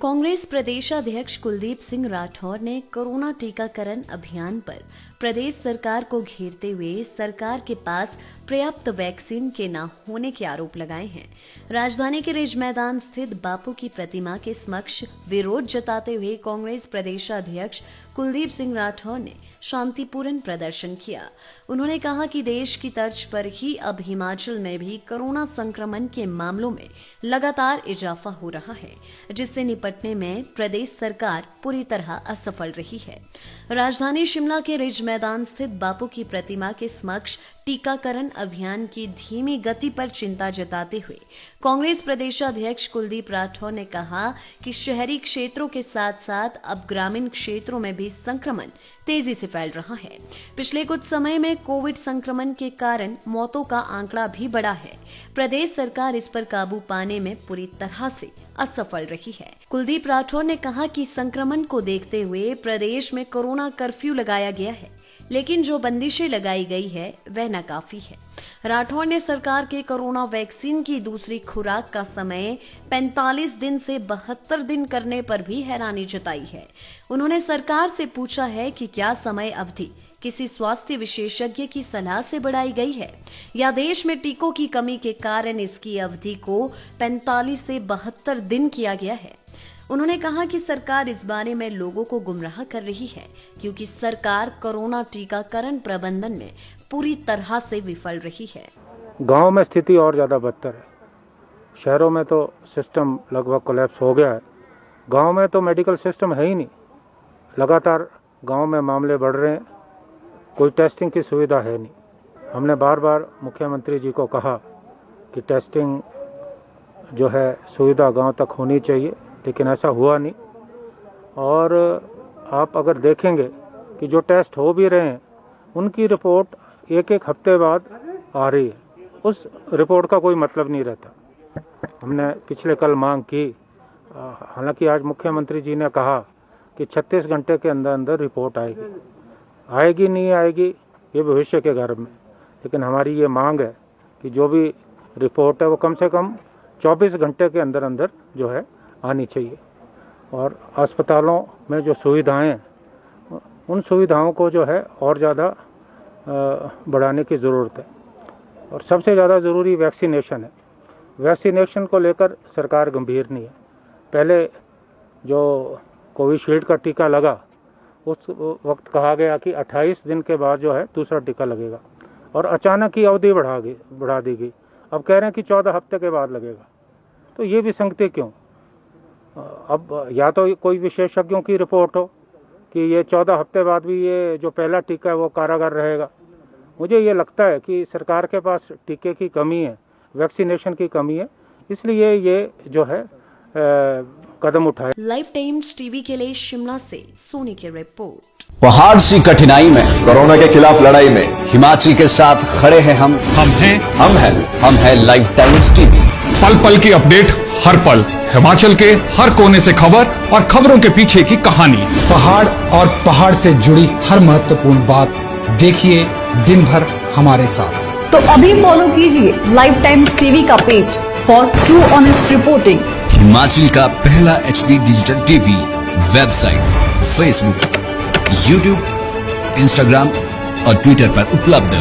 कांग्रेस प्रदेशाध्यक्ष कुलदीप सिंह राठौर ने कोरोना टीकाकरण अभियान पर प्रदेश सरकार को घेरते हुए सरकार के पास पर्याप्त वैक्सीन के न होने के आरोप लगाए हैं। राजधानी के रिज मैदान स्थित बापू की प्रतिमा के समक्ष विरोध जताते हुए कांग्रेस प्रदेशाध्यक्ष कुलदीप सिंह राठौर ने शांतिपूर्ण प्रदर्शन किया। उन्होंने कहा कि देश की तर्ज पर ही अब हिमाचल में भी कोरोना संक्रमण के मामलों में लगातार इजाफा हो रहा है, जिससे निपटने में प्रदेश सरकार पूरी तरह असफल रही है। राजधानी शिमला के रिज मैदान स्थित बापू की प्रतिमा के समक्ष टीकाकरण अभियान की धीमी गति पर चिंता जताते हुए कांग्रेस प्रदेशाध्यक्ष कुलदीप राठौर ने कहा कि शहरी क्षेत्रों के साथ साथ अब ग्रामीण क्षेत्रों में भी संक्रमण तेजी से फैल रहा है। पिछले कुछ समय में कोविड संक्रमण के कारण मौतों का आंकड़ा भी बढ़ा है। प्रदेश सरकार इस पर काबू पाने में पूरी तरह से असफल रही है। कुलदीप राठौर ने कहा कि संक्रमण को देखते हुए प्रदेश में कोरोना कर्फ्यू लगाया गया है, लेकिन जो बंदिशें लगाई गई है वह नाकाफी है। राठौर ने सरकार के कोरोना वैक्सीन की दूसरी खुराक का समय 45 दिन से 72 दिन करने पर भी हैरानी जताई है। उन्होंने सरकार से पूछा है कि क्या समय अवधि किसी स्वास्थ्य विशेषज्ञ की सलाह से बढ़ाई गई है या देश में टीकों की कमी के कारण इसकी अवधि को 45 से 72 दिन किया गया है। उन्होंने कहा कि सरकार इस बारे में लोगों को गुमराह कर रही है, क्योंकि सरकार कोरोना टीकाकरण प्रबंधन में पूरी तरह से विफल रही है। गांव में स्थिति और ज्यादा बदतर है। शहरों में तो सिस्टम लगभग कोलैप्स हो गया है। गांव में तो मेडिकल सिस्टम है ही नहीं। लगातार गांव में मामले बढ़ रहे हैं, कोई टेस्टिंग की सुविधा है नहीं। हमने बार बार मुख्यमंत्री जी को कहा कि टेस्टिंग जो है सुविधा गांव तक होनी चाहिए, लेकिन ऐसा हुआ नहीं। और आप अगर देखेंगे कि जो टेस्ट हो भी रहे हैं उनकी रिपोर्ट एक एक हफ्ते बाद आ रही है, उस रिपोर्ट का कोई मतलब नहीं रहता। हमने पिछले कल मांग की, हालांकि आज मुख्यमंत्री जी ने कहा कि 36 घंटे के अंदर अंदर रिपोर्ट आएगी नहीं आएगी ये भविष्य के गर्भ में, लेकिन हमारी ये मांग है कि जो भी रिपोर्ट है वो कम से कम 24 घंटे के अंदर अंदर जो है आनी चाहिए। और अस्पतालों में जो सुविधाएं हैं उन सुविधाओं को जो है और ज़्यादा बढ़ाने की ज़रूरत है। और सबसे ज़्यादा ज़रूरी वैक्सीनेशन है। वैक्सीनेशन को लेकर सरकार गंभीर नहीं है। पहले जो कोविशील्ड का टीका लगा उस वक्त कहा गया कि 28 दिन के बाद जो है दूसरा टीका लगेगा, और अचानक ही अवधि बढ़ा दी गई। अब कह रहे हैं कि 14 हफ्ते के बाद लगेगा। तो ये विसंगति क्यों? अब या तो कोई विशेषज्ञों की रिपोर्ट हो कि ये 14 हफ्ते बाद भी ये जो पहला टीका है वो कारगर रहेगा। मुझे ये लगता है कि सरकार के पास टीके की कमी है, वैक्सीनेशन की कमी है, इसलिए ये जो है कदम उठाए। लाइफ टाइम्स टीवी के लिए शिमला से सोनी की रिपोर्ट। पहाड़ सी कठिनाई में कोरोना के खिलाफ लड़ाई में हिमाचल के साथ खड़े हैं हम हैं लाइफ टाइम्स टीवी। पल पल की अपडेट हर पल, हिमाचल के हर कोने से खबर और खबरों के पीछे की कहानी। पहाड़ और पहाड़ से जुड़ी हर महत्वपूर्ण बात देखिए दिन भर हमारे साथ। तो अभी फॉलो कीजिए लाइफ टाइम्स टीवी का page for true honest reporting. Himachal का पहला HD digital TV, website, Facebook, YouTube, Instagram और ट्विटर पर उपलब्ध।